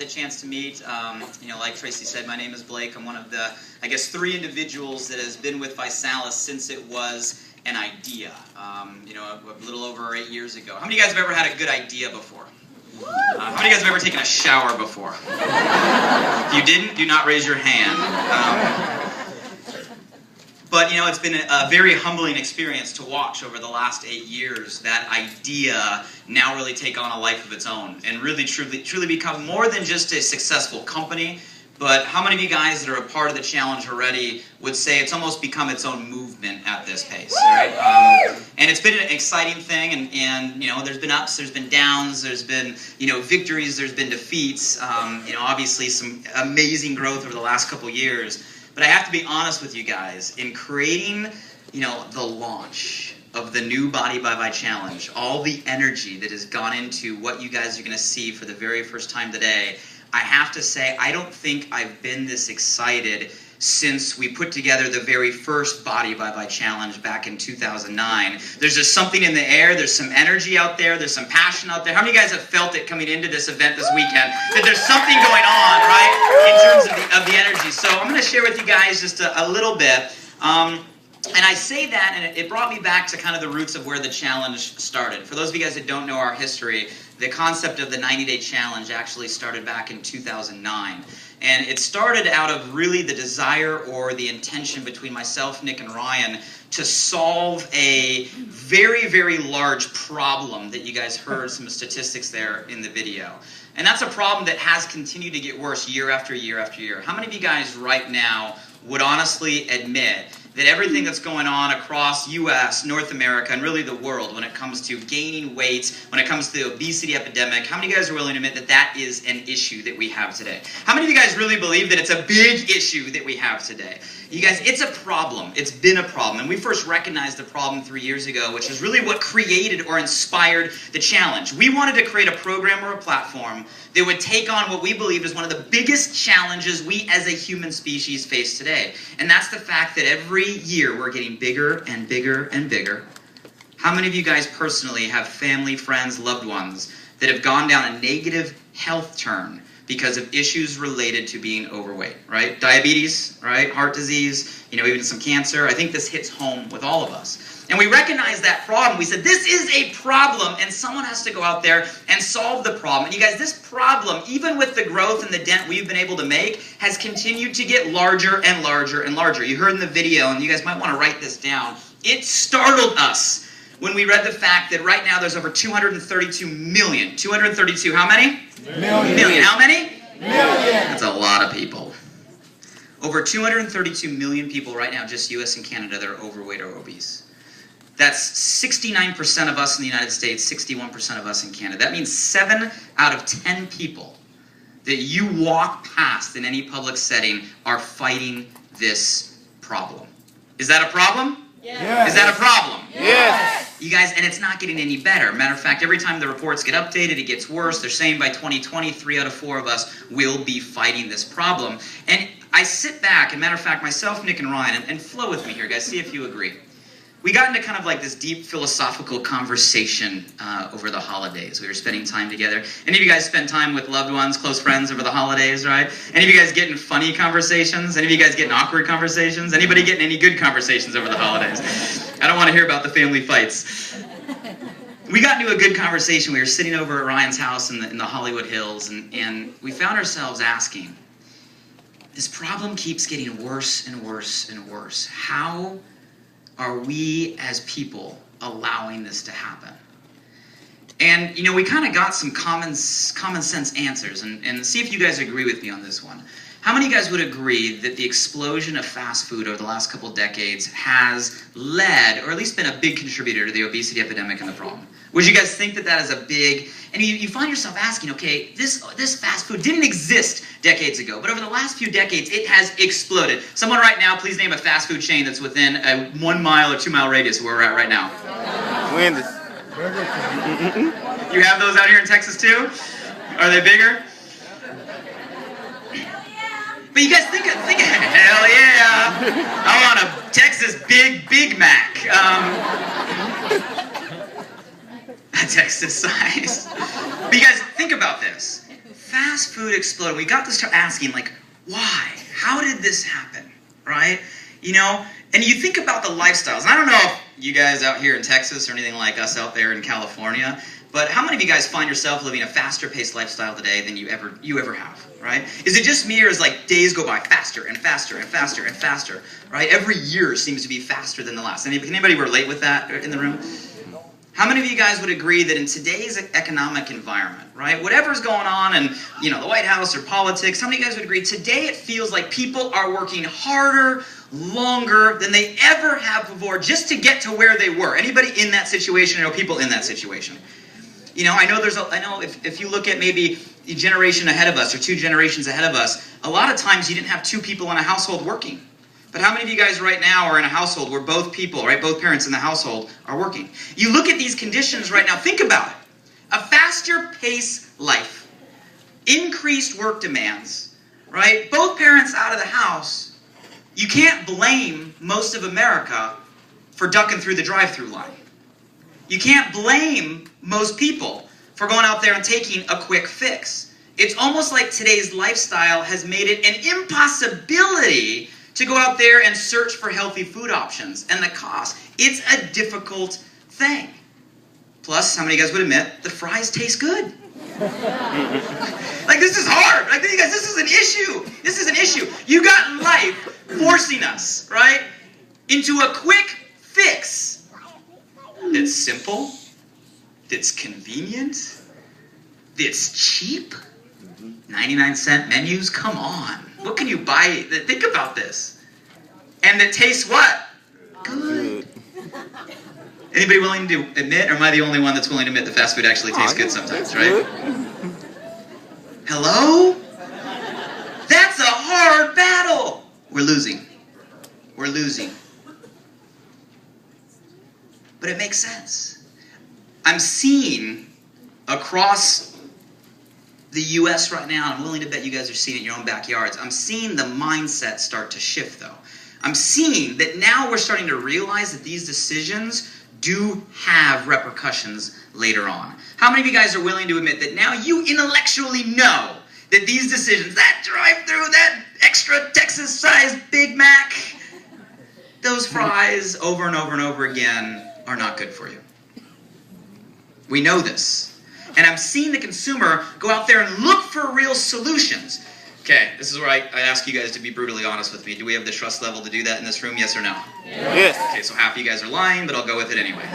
chance to meet. Like Tracy said, my name is Blake. I'm one of the, I guess, 3 individuals that has been with Visalis since it was an idea, a little over 8 years ago. How many of you guys have ever had a good idea before? How many of you guys have ever taken a shower before? If you didn't, do not raise your hand. But, it's been a very humbling experience to watch over the last 8 years that idea now really take on a life of its own and really, truly become more than just a successful company. But how many of you guys that are a part of the challenge already would say it's almost become its own movement at this pace, right? And it's been an exciting thing, and there's been ups, there's been downs, there's been, victories, there's been defeats, obviously some amazing growth over the last couple years. But I have to be honest with you guys, in creating, the launch of the new Body by Vi Challenge, all the energy that has gone into what you guys are going to see for the very first time today, I have to say, I don't think I've been this excited since we put together the very first Body by Vi Challenge back in 2009. There's just something in the air, there's some energy out there, there's some passion out there. How many of you guys have felt it coming into this event this weekend? That there's something going on, right, in terms of the energy. So I'm going to share with you guys just a little bit. And I say that, and it brought me back to kind of the roots of where the challenge started. For those of you guys that don't know our history, the concept of the 90-day challenge actually started back in 2009. And it started out of really the desire or the intention between myself, Nick, and Ryan to solve a very, very large problem that you guys heard some statistics there in the video. And that's a problem that has continued to get worse year after year after year. How many of you guys right now would honestly admit that everything that's going on across U.S., North America, and really the world when it comes to gaining weight, when it comes to the obesity epidemic, how many of you guys are willing to admit that that is an issue that we have today? How many of you guys really believe that it's a big issue that we have today? You guys, it's a problem. It's been a problem. And we first recognized the problem 3 years ago, which is really what created or inspired the challenge. We wanted to create a program or a platform that would take on what we believe is one of the biggest challenges we as a human species face today. And that's the fact that every year we're getting bigger and bigger and bigger. How many of you guys personally have family, friends, loved ones that have gone down a negative health turn because of issues related to being overweight, right? Diabetes, right? Heart disease, even some cancer. I think this hits home with all of us. And we recognized that problem. We said, this is a problem, and someone has to go out there and solve the problem. And you guys, this problem, even with the growth and the dent we've been able to make, has continued to get larger and larger and larger. You heard in the video, and you guys might want to write this down. It startled us when we read the fact that right now there's over 232 million. 232, how many? Million. How many? Million. That's a lot of people. Over 232 million people right now, just U.S. and Canada, that are overweight or obese. That's 69% of us in the United States, 61% of us in Canada. That means 7 out of 10 people that you walk past in any public setting are fighting this problem. Is that a problem? Yes. Is that a problem? Yes. You guys, and it's not getting any better. Matter of fact, every time the reports get updated, it gets worse. They're saying by 2020, 3 out of 4 of us will be fighting this problem. And I sit back, and matter of fact, myself, Nick, and Ryan, and flow with me here, guys, see if you agree. We got into kind of like this deep philosophical conversation over the holidays. We were spending time together. Any of you guys spend time with loved ones, close friends over the holidays, right? Any of you guys getting funny conversations? Any of you guys getting awkward conversations? Anybody getting any good conversations over the holidays? I don't want to hear about the family fights. We got into a good conversation. We were sitting over at Ryan's house in the Hollywood Hills, and we found ourselves asking, this problem keeps getting worse and worse and worse. How are we as people allowing this to happen? And, we kind of got some common sense answers, and see if you guys agree with me on this one. How many of you guys would agree that the explosion of fast food over the last couple decades has led, or at least been a big contributor to the obesity epidemic and the problem? Would you guys think that that is a big, and you find yourself asking, okay, this fast food didn't exist decades ago, but over the last few decades, it has exploded. Someone right now, please name a fast food chain that's within a 1 mile or 2 mile radius of where we're at right now. Wendy's. You have those out here in Texas too? Are they bigger? But you guys think, hell yeah, I want a Texas Big Mac. Texas size. But you guys, think about this. fast food exploded. We got to start asking, like, why? How did this happen, right? You know, and you think about the lifestyles. And I don't know if you guys out here in Texas or anything like us out there in California, but how many of you guys find yourself living a faster paced lifestyle today than you ever have, right? Is it just me, or is like days go by faster and faster and faster and faster, right? Every year seems to be faster than the last. Can anybody relate with that in the room? How many of you guys would agree that in today's economic environment, right, whatever's going on in, you know, the White House or politics, how many of you guys would agree today it feels like people are working harder, longer than they ever have before just to get to where they were? Anybody in that situation? I know people in that situation. You know, I know if you look at maybe a generation ahead of us or 2 generations ahead of us, a lot of times you didn't have 2 people in a household working. But how many of you guys right now are in a household where both people, right, both parents in the household are working? You look at these conditions right now, think about it. A faster paced life, increased work demands, right? Both parents out of the house. You can't blame most of America for ducking through the drive-through line. You can't blame most people for going out there and taking a quick fix. It's almost like today's lifestyle has made it an impossibility to go out there and search for healthy food options, and the cost. It's a difficult thing. Plus, how many of you guys would admit the fries taste good? Like, this is hard. Like, you guys, this is an issue. This is an issue. You got life forcing us, right, into a quick fix that's simple, that's convenient, that's cheap. 99-cent menus, come on. What can you buy? Think about this. And that tastes what? Good. Anybody willing to admit, or am I the only one that's willing to admit that fast food actually tastes good sometimes, right? Hello? That's a hard battle. We're losing. We're losing. But it makes sense. I'm seeing across the U.S. right now, I'm willing to bet you guys are seeing it in your own backyards. I'm seeing the mindset start to shift, though. I'm seeing that now we're starting to realize that these decisions do have repercussions later on. How many of you guys are willing to admit that now you intellectually know that these decisions, that drive-through, that extra Texas-sized Big Mac, those fries over and over and over again are not good for you? We know this. And I'm seeing the consumer go out there and look for real solutions. Okay, this is where I ask you guys to be brutally honest with me. Do we have the trust level to do that in this room, yes or no? Yes. Okay, so half of you guys are lying, but I'll go with it anyway.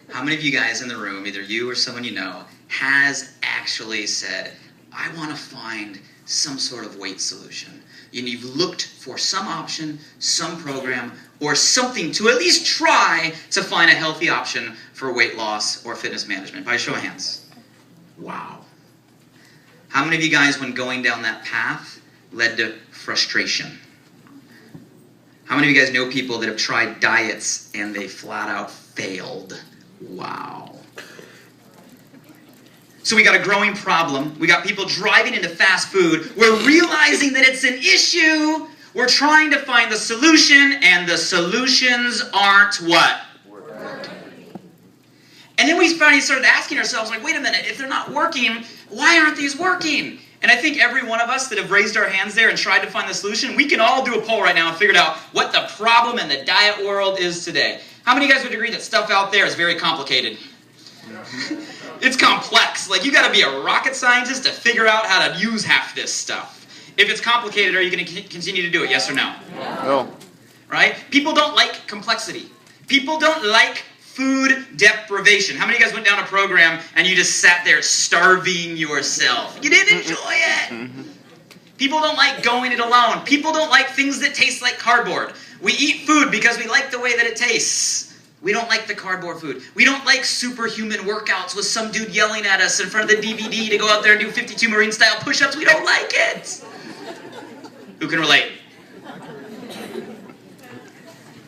How many of you guys in the room, either you or someone you know, has actually said, I want to find some sort of weight solution? And you've looked for some option, some program, or something to at least try to find a healthy option for weight loss or fitness management. By a show of hands. Wow. How many of you guys, when going down that path, led to frustration? How many of you guys know people that have tried diets and they flat out failed? Wow. So we got a growing problem. We got people driving into fast food. We're realizing that it's an issue. We're trying to find the solution, and the solutions aren't what? And then we finally started asking ourselves, like, wait a minute, if they're not working, why aren't these working? And I think every one of us that have raised our hands there and tried to find the solution, we can all do a poll right now and figure out what the problem in the diet world is today. How many of you guys would agree that stuff out there is very complicated? It's complex. Like, you got to be a rocket scientist to figure out how to use half this stuff. If it's complicated, are you going to continue to do it, yes or no? No. Right? People don't like complexity. People don't like food deprivation. How many of you guys went down a program and you just sat there starving yourself? You didn't enjoy it. People don't like going it alone. People don't like things that taste like cardboard. We eat food because we like the way that it tastes. We don't like the cardboard food. We don't like superhuman workouts with some dude yelling at us in front of the DVD to go out there and do 52 Marine style push-ups. We don't like it. Who can relate?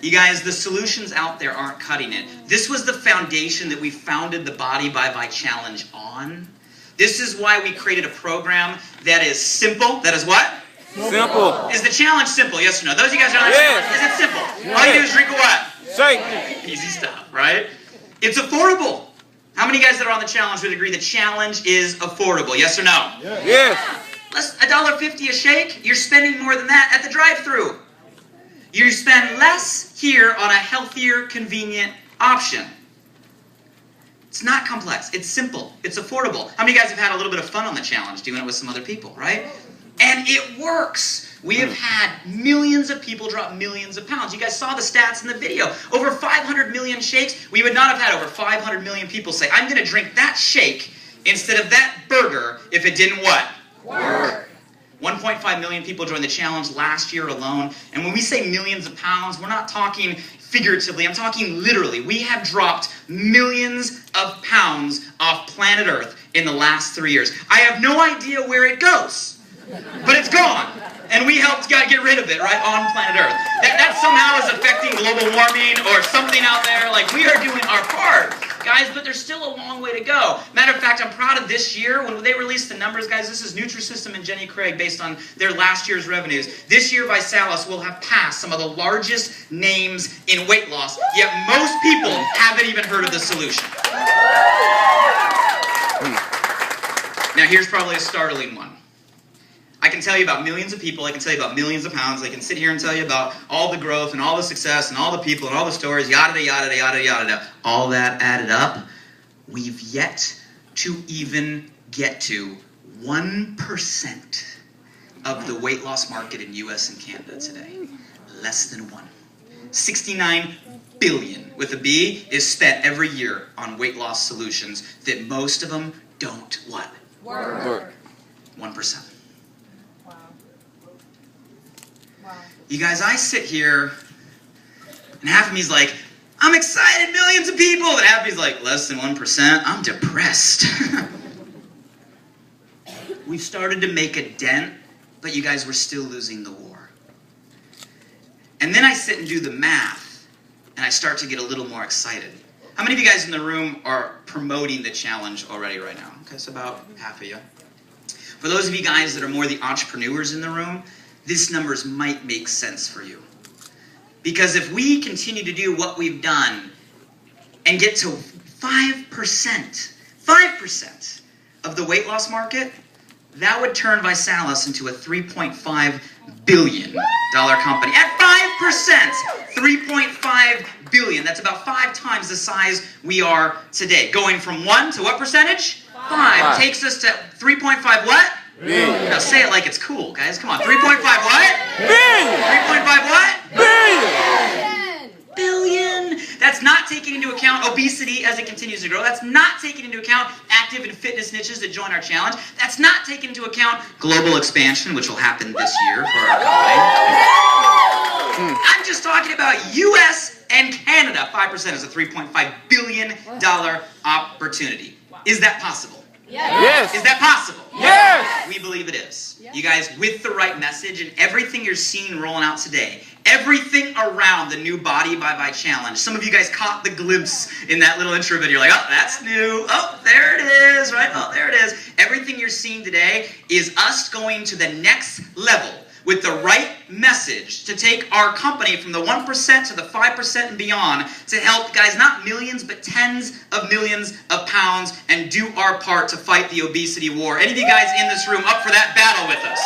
You guys, the solutions out there aren't cutting it. This was the foundation that we founded the Body by Vi Challenge on. This is why we created a program that is simple. That is what? Simple. Is the challenge simple? Yes or no? Those of you guys are like, yes. Is it simple? All you do is drink a what? Shake. Easy stuff, right? It's affordable. How many guys that are on the challenge would agree the challenge is affordable? Yes or no? Yes. $1.50 a shake, you're spending more than that at the drive-thru. You spend less here on a healthier, convenient option. It's not complex. It's simple. It's affordable. How many guys have had a little bit of fun on the challenge doing it with some other people, right? And it works. We have had millions of people drop millions of pounds. You guys saw the stats in the video. Over 500 million shakes. We would not have had over 500 million people say, I'm going to drink that shake instead of that burger if it didn't what? Work. 1.5 million people joined the challenge last year alone. And when we say millions of pounds, we're not talking figuratively. I'm talking literally. We have dropped millions of pounds off planet Earth in the last 3 years. I have no idea where it goes, but it's gone. And we helped God get rid of it, right, on planet Earth. That somehow is affecting global warming or something out there. Like, we are doing our part, guys, but there's still a long way to go. Matter of fact, I'm proud of this year. When they released the numbers, guys, this is Nutrisystem and Jenny Craig based on their last year's revenues. This year, ViSalus will have passed some of the largest names in weight loss, yet most people haven't even heard of the solution. Now, here's probably a startling one. I can tell you about millions of people, I can tell you about millions of pounds, I can sit here and tell you about all the growth and all the success and all the people and all the stories, yada, yada, yada, yada. All that added up, we've yet to even get to 1% of the weight loss market in US and Canada today. Less than 1. 69 billion, with a B, is spent every year on weight loss solutions that most of them don't what? Work. 1%. You guys, I sit here, and half of me's like, I'm excited, millions of people, and half of me's like, less than 1%, I'm depressed. We've started to make a dent, but you guys, we're still losing the war. And then I sit and do the math, and I start to get a little more excited. How many of you guys in the room are promoting the challenge already right now? Okay, so about half of you. For those of you guys that are more the entrepreneurs in the room, this numbers might make sense for you. Because if we continue to do what we've done and get to 5% of the weight loss market, that would turn ViSalus into a $3.5 billion company. At 5%, $3.5 billion. That's about 5 times the size we are today. Going from 1 to what percentage? 5. Takes us to 3.5 what? Billion. Now say it like it's cool, guys. Come on. 3.5 what? Billion. 3.5 what? Billion. Billion. That's not taking into account obesity as it continues to grow. That's not taking into account active and fitness niches that join our challenge. That's not taking into account global expansion, which will happen this year for our company. I'm just talking about U.S. and Canada. 5% is a $3.5 billion opportunity. Is that possible? Yes. Is that possible? Yes. We believe it is. You guys, with the right message and everything you're seeing rolling out today, everything around the new Body by Vi challenge. Some of you guys caught the glimpse in that little intro video. You're like, oh, that's new. Oh, there it is, right? Oh, there it is. Everything you're seeing today is us going to the next level with the right message to take our company from the 1% to the 5% and beyond to help, guys, not millions, but tens of millions of pounds and do our part to fight the obesity war. Any of you guys in this room up for that battle with us?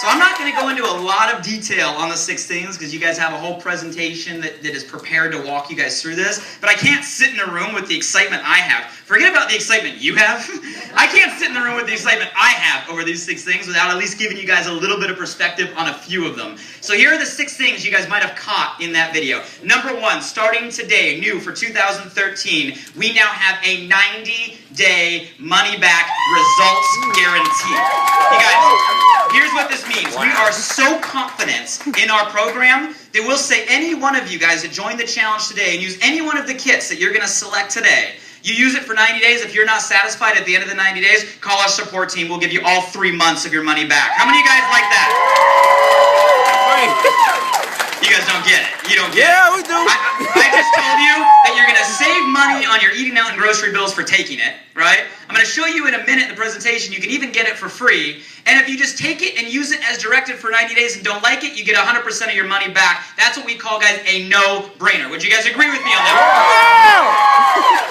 So I'm not going to go into a lot of detail on the 6 things because you guys have a whole presentation that is prepared to walk you guys through this. But I can't sit in a room with the excitement I have. Forget about the excitement you have. I can't sit in the room with the excitement I have over these 6 things without at least giving you guys a little bit of perspective on a few of them. So here are the 6 things you guys might have caught in that video. Number 1, starting today, new for 2013, we now have a 90-day money-back results guarantee. You guys, here's what this means. We are so confident in our program that we'll say any one of you guys that join the challenge today and use any one of the kits that you're going to select today, you use it for 90 days. If you're not satisfied at the end of the 90 days, call our support team. We'll give you all 3 months of your money back. How many of you guys like that? You guys don't get it. You don't get it. Yeah, we do. I just told you that you're going to save money on your eating out and grocery bills for taking it, right? I'm going to show you in a minute in the presentation. You can even get it for free. And if you just take it and use it as directed for 90 days and don't like it, you get 100% of your money back. That's what we call, guys, a no-brainer. Would you guys agree with me on that?